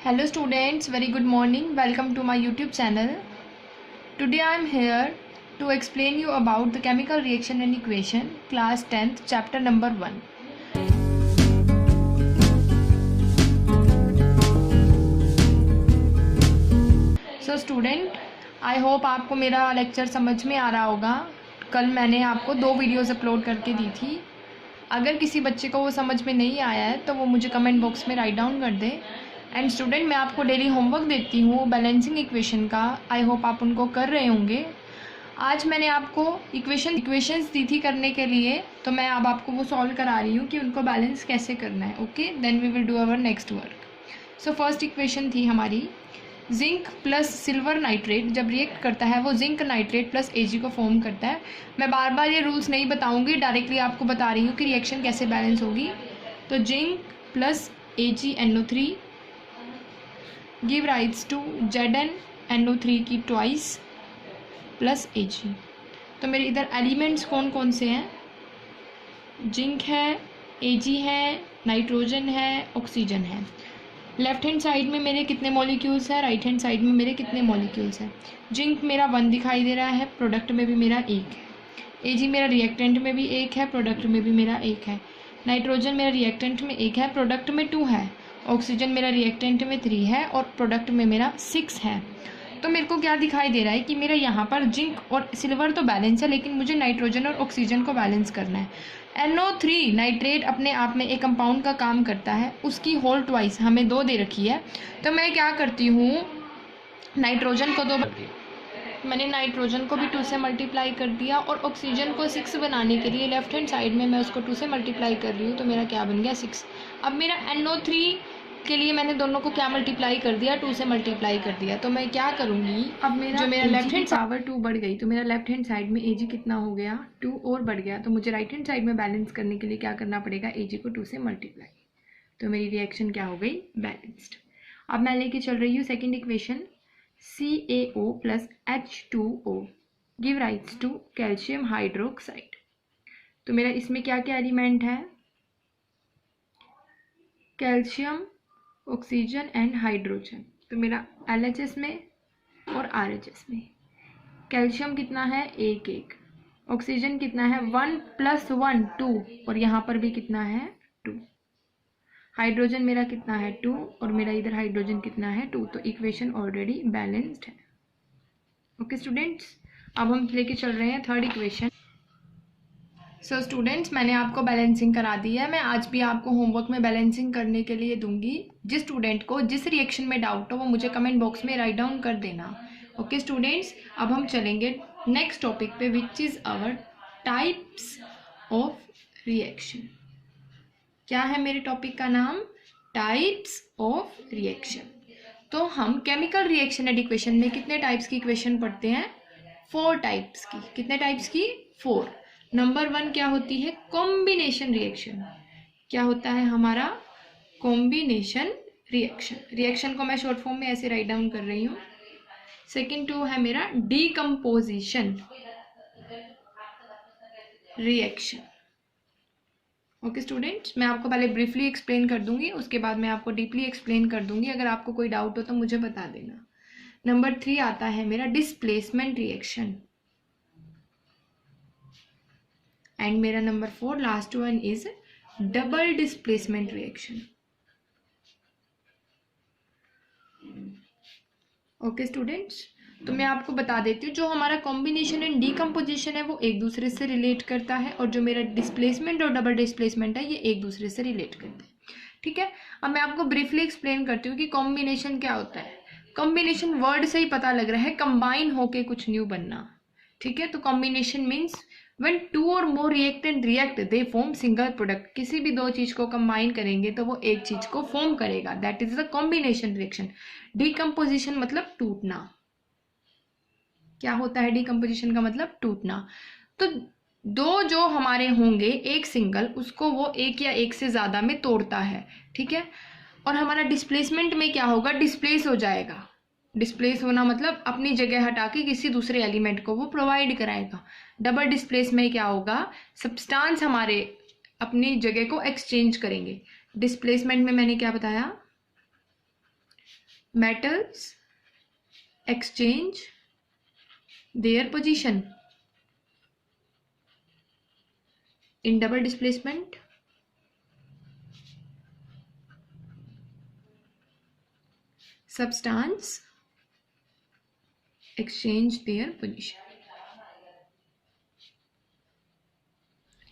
Hello students, very good morning. Welcome to my YouTube channel. Today I am here to explain you about the chemical reaction and equation, class 10th, chapter number 1. So student, I hope आपको मेरा lecture समझ में आ रहा होगा. कल मैंने आपको 2 videos upload करके दी थी. अगर किसी बच्चे को वो समझ में नहीं आया है तो वो मुझे कमेंट बॉक्स में राइट डाउन कर दे. एंड स्टूडेंट, मैं आपको डेली होमवर्क देती हूँ बैलेंसिंग इक्वेशन का. आई होप आप उनको कर रहे होंगे. आज मैंने आपको इक्वेशंस दी थी करने के लिए, तो मैं अब आपको वो सॉल्व करा रही हूँ कि उनको बैलेंस कैसे करना है. Okay, then we will do our next work. So first equation थी हमारी, जिंक प्लस सिल्वर नाइट्रेट जब रिएक्ट करता है वो जिंक नाइट्रेट प्लस Ag को फॉर्म करता है. मैं बार बार ये रूल्स नहीं बताऊंगी, डायरेक्टली आपको बता रही हूँ कि रिएक्शन कैसे बैलेंस होगी. तो zinc plus AgNO3 give rights to ZnNO3 की ट्वाइस प्लस Ag. तो मेरे इधर एलिमेंट्स कौन कौन से हैं? जिंक है, Ag है, नाइट्रोजन है, ऑक्सीजन है. लेफ्ट हैंड साइड में मेरे कितने मॉलिक्यूल्स हैं, राइट हैंड साइड में मेरे कितने मॉलिक्यूल्स हैं? जिंक मेरा 1 दिखाई दे रहा है, प्रोडक्ट में भी मेरा 1 है. Ag मेरा रिएक्टेंट में भी 1 है, प्रोडक्ट में भी मेरा 1 है. नाइट्रोजन मेरा रिएक्टेंट में 1 है, प्रोडक्ट में 2 है. ऑक्सीजन मेरा रिएक्टेंट में 3 है और प्रोडक्ट में मेरा 6 है. तो मेरे को क्या दिखाई दे रहा है कि मेरा यहाँ पर जिंक और सिल्वर तो बैलेंस है, लेकिन मुझे नाइट्रोजन और ऑक्सीजन को बैलेंस करना है. NO3 नाइट्रेट अपने आप में एक कंपाउंड का काम करता है, उसकी होल ट्वाइस हमें 2 दे रखी है. तो मैं क्या करती हूँ, नाइट्रोजन को 2, मैंने नाइट्रोजन को भी 2 से मल्टीप्लाई कर दिया और ऑक्सीजन को 6 बनाने के लिए लेफ्ट हैंड साइड में मैं उसको 2 से मल्टीप्लाई कर रही हूँ. तो मेरा क्या बन गया, 6. अब मेरा NO3 के लिए मैंने दोनों को क्या मल्टीप्लाई कर दिया, 2 से मल्टीप्लाई कर दिया. तो मैं क्या करूँगी, अब मेरा जो मेरा लेफ्ट हैंड पावर 2 बढ़ गई, तो मेरा लेफ्ट हैंड साइड में Ag कितना हो गया, 2 और बढ़ गया. तो मुझे राइट हैंड साइड में बैलेंस करने के लिए क्या करना पड़ेगा, Ag को 2 से मल्टीप्लाई. तो मेरी रिएक्शन क्या हो गई, बैलेंस्ड. अब मैं लेके चल रही हूँ second equation, CaO plus H2O give rights to calcium hydroxide. तो मेरा इसमें क्या क्या एलिमेंट है, कैल्शियम, ऑक्सीजन एंड हाइड्रोजन. तो मेरा LHS में और RHS में कैल्शियम कितना है, 1, ऑक्सीजन कितना है, 1 + 1 2, और यहाँ पर भी कितना है, 2. हाइड्रोजन मेरा कितना है, 2, और मेरा इधर हाइड्रोजन कितना है, 2. तो इक्वेशन ऑलरेडी बैलेंस्ड है. ओके स्टूडेंट्स, अब हम लेके चल रहे हैं थर्ड इक्वेशन. सो स्टूडेंट्स, मैंने आपको बैलेंसिंग करा दी है. मैं आज भी आपको होमवर्क में बैलेंसिंग करने के लिए दूंगी. जिस स्टूडेंट को जिस रिएक्शन में डाउट हो वो मुझे कमेंट बॉक्स में राइट डाउन कर देना. ओके स्टूडेंट्स, अब हम चलेंगे नेक्स्ट टॉपिक पे, which is our types of reaction. क्या है मेरे टॉपिक का नाम, टाइप्स ऑफ रिएक्शन. तो हम केमिकल रिएक्शन एंड इक्वेशन में कितने टाइप्स की इक्वेशन पढ़ते हैं, 4 टाइप्स की. कितने टाइप्स की, 4. नंबर 1 क्या होती है, कॉम्बिनेशन रिएक्शन. क्या होता है हमारा, कॉम्बिनेशन रिएक्शन. रिएक्शन को मैं शॉर्ट फॉर्म में ऐसे राइट डाउन कर रही हूँ. सेकंड 2 है मेरा डीकम्पोजिशन रिएक्शन. ओके स्टूडेंट्स, मैं आपको पहले ब्रीफली एक्सप्लेन कर दूंगी, उसके बाद मैं आपको डीपली एक्सप्लेन कर दूंगी. अगर आपको कोई डाउट हो तो मुझे बता देना. नंबर 3 आता है मेरा डिस्प्लेसमेंट रिएक्शन. एंड मेरा number 4 last one is double displacement reaction. Okay students, तो मैं आपको बता देती हूँ, जो हमारा कॉम्बिनेशन एंड डीकम्पोजिशन है वो एक दूसरे से रिलेट करता है, और जो मेरा डिस्प्लेसमेंट और डबल डिस्प्लेसमेंट है ये एक दूसरे से रिलेट करते हैं. ठीक है, अब मैं आपको ब्रीफली एक्सप्लेन करती हूँ कि कॉम्बिनेशन क्या होता है. कॉम्बिनेशन वर्ड से ही पता लग रहा है, कंबाइन होके कुछ न्यू बनना. ठीक है, तो combination means when 2 or more reactant react they form single product. किसी भी 2 चीज को कंबाइन करेंगे तो वो एक चीज को फॉर्म करेगा, that is the combination reaction. Decomposition मतलब टूटना. क्या होता है डिकम्पोजिशन का मतलब, टूटना. तो 2 जो हमारे होंगे एक सिंगल, उसको वो एक या एक से ज्यादा में तोड़ता है. ठीक है, और हमारा डिस्प्लेसमेंट में क्या होगा, डिस्प्लेस हो जाएगा. डिस्प्लेस होना मतलब अपनी जगह हटा के किसी दूसरे एलिमेंट को वो प्रोवाइड कराएगा. डबल डिस्प्लेस में क्या होगा, सब्सटेंस हमारे अपनी जगह को एक्सचेंज करेंगे. डिस्प्लेसमेंट में मैंने क्या बताया, metals exchange their position in double displacement substance exchange their position.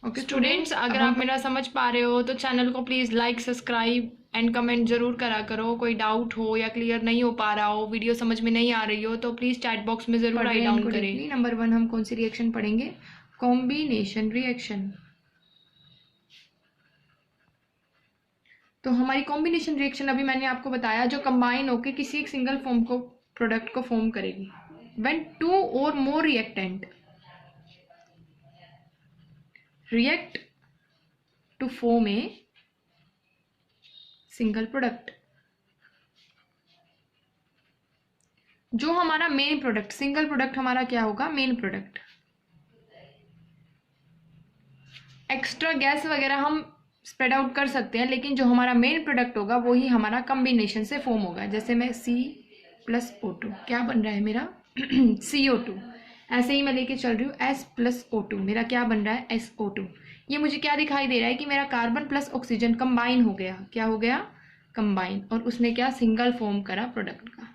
Okay students, अगर आप मेरा समझ पा रहे हो तो चैनल को please like, subscribe and comment जरूर करा करो. कोई डाउट हो या क्लियर नहीं हो पा रहा हो, वीडियो समझ में नहीं आ रही हो, तो प्लीज़ चैट बॉक्स में ज़रूर राइट डाउन करें. नंबर 1 हम कौन सी रिएक्शन पढ़ेंगे? Combination reaction. तो हमारी कॉम्बिनेशन रिएक्शन अभी मैंने आपको बताया, जो कंबाइन होकर किसी एक सिंगल फॉर्म को प्रोडक्ट को फॉर्म करेगी. व्हेन 2 और मोर reactant react to form a single product. जो हमारा मेन प्रोडक्ट, सिंगल प्रोडक्ट हमारा क्या होगा? Main product. एक्स्ट्रा गैस वगैरह हम स्प्रेड आउट कर सकते हैं, लेकिन जो हमारा मेन प्रोडक्ट होगा वो ही हमारा कॉम्बिनेशन से फॉर्म होगा. जैसे मैं C+O2 क्या बन रहा है मेरा? CO2. ऐसे ही मैं लेके चल रही हूँ S+O2, मेरा क्या बन रहा है? SO2. ये मुझे क्या दिखाई दे रहा है कि मेरा कार्बन प्लस ऑक्सीजन कंबाइन हो गया. क्या हो गया? कंबाइन. और उसने क्या? सिंगल फॉर्म करा प्रोडक्ट का.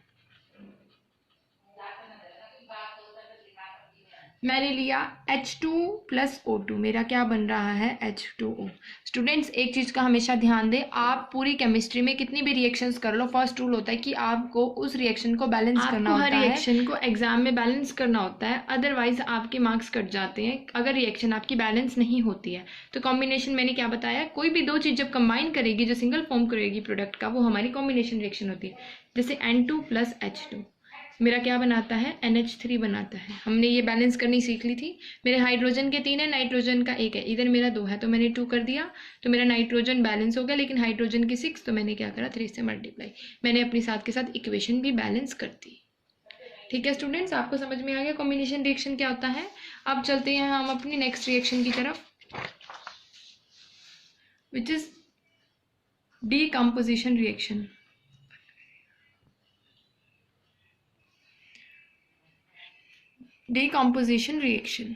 मैंने लिया H2+O2, मेरा क्या बन रहा है? H2O. स्टूडेंट्स, एक चीज़ का हमेशा ध्यान दें, आप पूरी केमिस्ट्री में कितनी भी रिएक्शंस कर लो, फर्स्ट रूल होता है कि आपको उस रिएक्शन को बैलेंस करना होता है. हर रिएक्शन को एग्जाम में बैलेंस करना होता है, अदरवाइज आपके मार्क्स कट जाते हैं अगर रिएक्शन आपकी बैलेंस नहीं होती है. तो कॉम्बिनेशन मैंने क्या बताया? कोई भी दो चीज़ जब कंबाइन करेगी, जो सिंगल फॉर्म करेगी प्रोडक्ट का, वो हमारी कॉम्बिनेशन रिएक्शन होती है. जैसे N2+H2 मेरा क्या बनाता है? NH3 बनाता है. हमने ये बैलेंस करनी सीख ली थी. मेरे हाइड्रोजन के 3 है, नाइट्रोजन का 1 है, इधर मेरा 2 है, तो मैंने 2 कर दिया, तो मेरा नाइट्रोजन बैलेंस हो गया. लेकिन हाइड्रोजन की 6, तो मैंने क्या करा? 3 से मल्टीप्लाई. मैंने अपनी साथ के साथ इक्वेशन भी बैलेंस कर दी. ठीक है स्टूडेंट्स, आपको समझ में आ गया कॉम्बिनेशन रिएक्शन क्या होता है. अब चलते हैं हम अपनी नेक्स्ट रिएक्शन की तरफ, which is decomposition reaction. Decomposition reaction.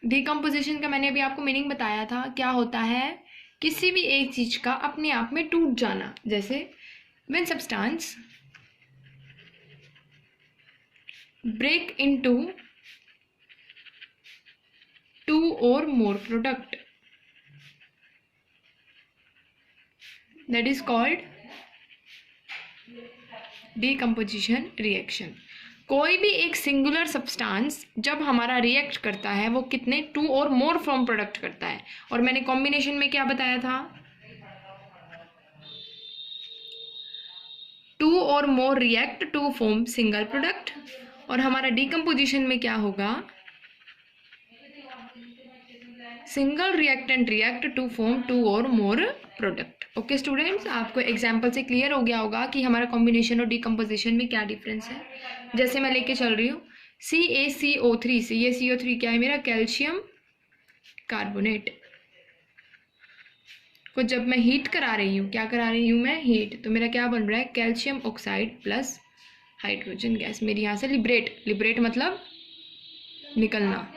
Decomposition का मैंने अभी आपको मीनिंग बताया था. क्या होता है? किसी भी एक चीज का अपने आप में टूट जाना. जैसे when substance break into 2 or more product, that is called decomposition reaction. कोई भी एक सिंगुलर सब्सटेंस जब हमारा रिएक्ट करता है, वो कितने? 2 और मोर फॉर्म प्रोडक्ट करता है. और मैंने कॉम्बिनेशन में क्या बताया था? 2 और more react to form single product. और हमारा डीकम्पोजिशन में क्या होगा? Single reactant react to form 2 और मोर प्रोडक्ट. ओके स्टूडेंट्स, आपको एग्जाम्पल से क्लियर हो गया होगा कि हमारा कॉम्बिनेशन और डीकम्पोजिशन में क्या डिफरेंस है. जैसे मैं लेके चल रही हूँ CaCO3 से, ये CO3 क्या है मेरा? कैल्शियम कार्बोनेट को जब मैं हीट करा रही हूँ, क्या करा रही हूँ मैं? हीट. तो मेरा क्या बन रहा है? Calcium oxide plus hydrogen gas. मेरी यहाँ से लिबरेट मतलब निकलना.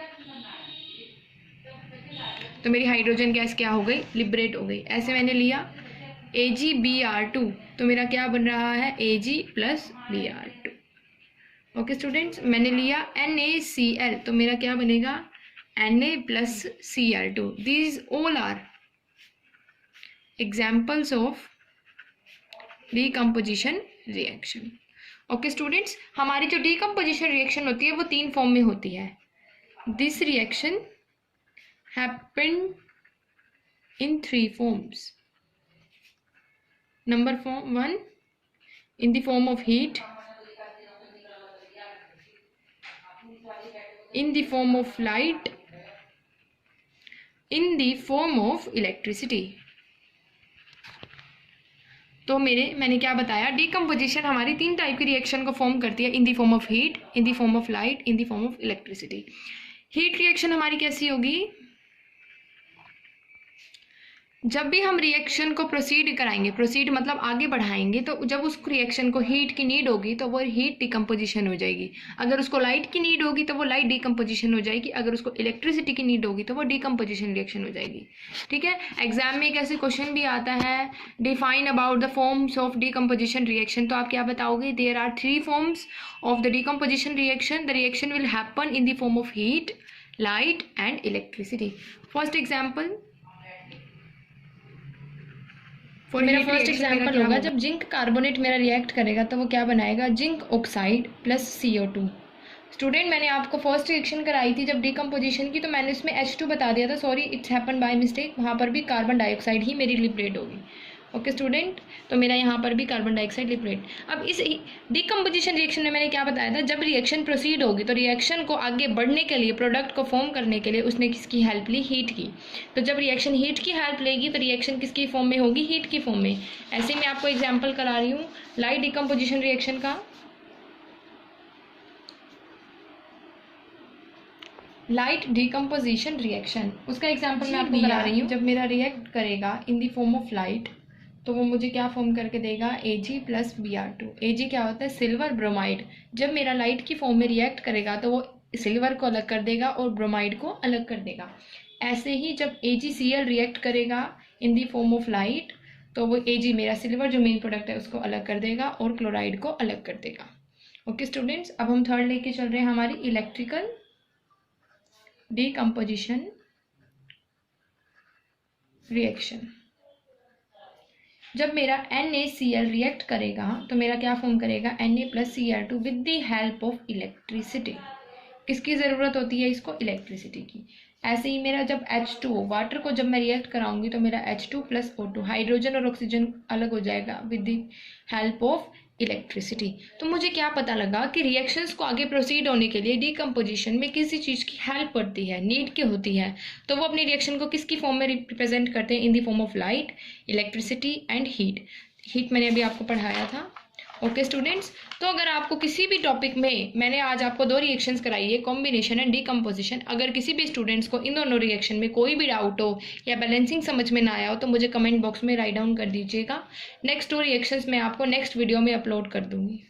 तो मेरी हाइड्रोजन गैस क्या हो गई? लिबरेट हो गई. ऐसे मैंने लिया AgBr2, तो मेरा क्या बन रहा है? Ag+Br2. ओके स्टूडेंट्स, मैंने लिया NaCl, तो मेरा क्या बनेगा? Na+Cl2. These all are examples of decomposition reaction. Okay students, हमारी जो decomposition reaction होती है वो 3 फॉर्म में होती है. This reaction happened in 3 forms. Number 1, in the form of heat, in the form of light, in the form of electricity. तो मैंने क्या बताया? डीकम्पोजिशन हमारी 3 टाइप की रिएक्शन को फॉर्म करती है. इन the form of heat, in the form of light, in the form of electricity. Heat reaction हमारी कैसी होगी? जब भी हम रिएक्शन को प्रोसीड कराएंगे, प्रोसीड मतलब आगे बढ़ाएंगे, तो जब उस रिएक्शन को हीट की नीड होगी तो वो हीट डिकम्पोजिशन हो जाएगी। अगर उसको लाइट की नीड होगी तो वो लाइट डिकम्पोजिशन हो जाएगी। अगर उसको इलेक्ट्रिसिटी की नीड होगी तो वो डिकम्पोजिशन रिएक्शन हो जाएगी। ठीक है। एग्जाम में एक ऐसे क्वेश्चन भी आता है, define about the forms of decomposition reaction. तो आप क्या बताओगे? There are 3 forms of the decomposition reaction. The reaction will happen in the form of heat, light and electricity. First example, मेरा फर्स्ट एग्जाम्पल होगा, जब जिंक कार्बोनेट मेरा react करेगा तो वो क्या बनाएगा? Zinc oxide plus CO2। Student, मैंने आपको फर्स्ट रिएक्शन कराई थी जब डिकम्पोजिशन की, तो मैंने उसमें H2 बता दिया था, sorry it's happen by mistake. वहाँ पर भी कार्बन डाइऑक्साइड ही मेरी लिबरेट होगी। ओके स्टूडेंट, तो मेरा यहाँ पर भी कार्बन डाइऑक्साइड लिबरेट। अब इस डिकम्पोजिशन रिएक्शन में मैंने क्या बताया था? जब रिएक्शन प्रोसीड होगी तो रिएक्शन को आगे बढ़ने के लिए, प्रोडक्ट को फॉर्म करने के लिए उसने किसकी हेल्प ली? हीट की। तो जब रिएक्शन हीट की हेल्प लेगी तो रिएक्शन किसकी फॉर्म में होगी? हीट की फॉर्म में। ऐसे मैं आपको एग्जाम्पल करा रही हूँ लाइट डिकम्पोजिशन रिएक्शन का। लाइट डिकम्पोजिशन रिएक्शन, उसका एग्जाम्पल मैं आपको करा रही हूँ। जब मेरा रिएक्ट करेगा इन द फॉर्म ऑफ लाइट तो वो मुझे क्या फॉर्म करके देगा? Ag plus Br2। Ag क्या होता है? Silver bromide. जब मेरा लाइट की फॉर्म में रिएक्ट करेगा तो वो सिल्वर को अलग कर देगा और ब्रोमाइड को अलग कर देगा। ऐसे ही जब AgCl रिएक्ट करेगा इन दी फॉर्म ऑफ लाइट तो वो Ag मेरा सिल्वर जो मेन प्रोडक्ट है उसको अलग कर देगा और क्लोराइड को अलग कर देगा। ओके स्टूडेंट्स, अब हम थर्ड लेके चल रहे हैं हमारी इलेक्ट्रिकल डिकम्पोजिशन रिएक्शन। जब मेरा NaCl रिएक्ट करेगा तो मेरा क्या फॉर्म करेगा? Na plus Cl2 with the help of electricity. किसकी ज़रूरत होती है इसको? इलेक्ट्रिसिटी की। ऐसे ही मेरा जब H2O, वाटर को जब मैं रिएक्ट कराऊंगी तो मेरा H2 प्लस O2, हाइड्रोजन और ऑक्सीजन अलग हो जाएगा with the help of electricity. तो मुझे क्या पता लगा कि रिएक्शंस को आगे प्रोसीड होने के लिए डिकम्पोजिशन में किसी चीज़ की हेल्प पड़ती है, नीड की होती है। तो वो अपनी रिएक्शन को किसकी फॉर्म में रिप्रेजेंट करते हैं? इन the form of light, electricity and heat. Heat मैंने अभी आपको पढ़ाया था। ओके स्टूडेंट्स, तो अगर आपको किसी भी टॉपिक में, मैंने आज आपको 2 रिएक्शंस कराई है, कॉम्बिनेशन एंड डिकम्पोजिशन, अगर किसी भी स्टूडेंट्स को इन दोनों रिएक्शन में कोई भी डाउट हो या बैलेंसिंग समझ में ना आया हो तो मुझे कमेंट बॉक्स में राइट डाउन कर दीजिएगा। नेक्स्ट 2 रिएक्शंस मैं आपको नेक्स्ट वीडियो में अपलोड कर दूंगी।